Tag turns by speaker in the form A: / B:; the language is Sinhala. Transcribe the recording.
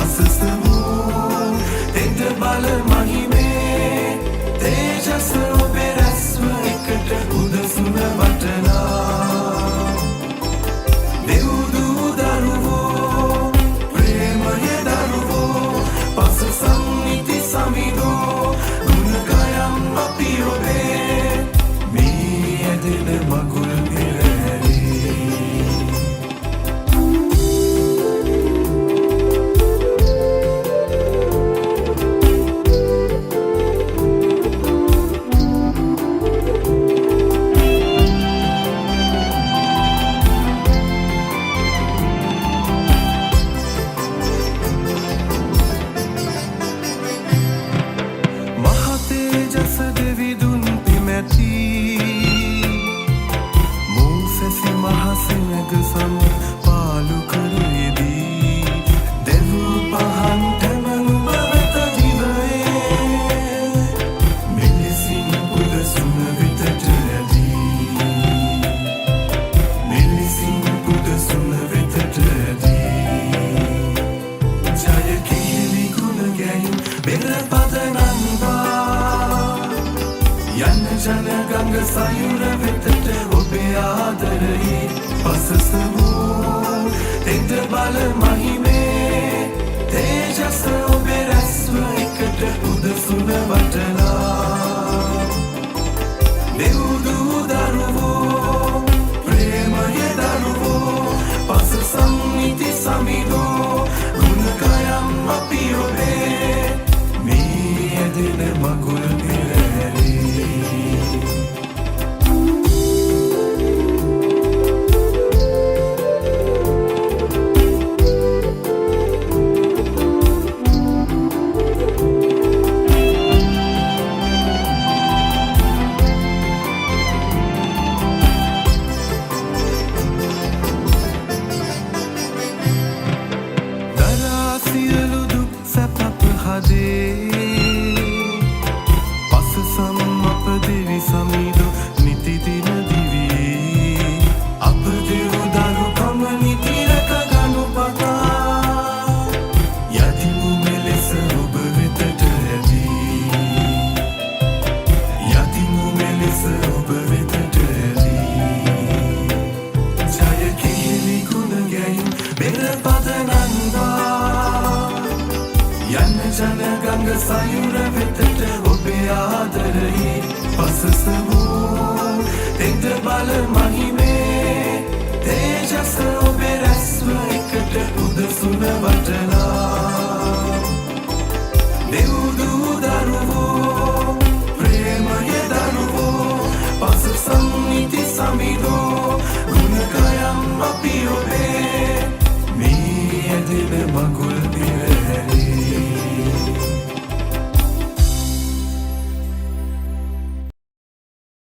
A: පසසමු තෙන්ට බල මහිමේ තේජස ඔබේ රැස්ව එකට උදසුන වටනා දෙව්දු දරුවෝ ප්‍රේමය දරුවෝ පසසම් නිති සමිදෝ ගුණකයම් අපි ඔබේ මේ ඇදෙන මගුල් ජන ගංග සයුර වෙතට ඔබේ ආදරයේ පසසමු තෙන්ට බල මහිමේ තේජස ඔබේ රැස්ව එකට උදසුන වටනා දෙව්දු දරුවෝ ප්‍රේමය දරුවෝ පසසම් නිති සමිදෝ ගුණකයම් අපි ඔබේ මේ ඇදෙන මගුල් පසසම් අප දෙවි සමිදු නිති දින දිවියේ අප දෙව් දරුකම නිති රැක ගනු පතා යතිමු මෙලෙස ඔබ වෙතට ඇදී යතිමු මෙලෙස ඔබ වෙතට ඇදී ජය කිහිලි ගුණ ගැයුම් බෙර පද නංවා යන්න ජන ගංග සයුර වෙතට ඔබේ ආදරයේ පසසමු තෙන්ට බල මහිමේ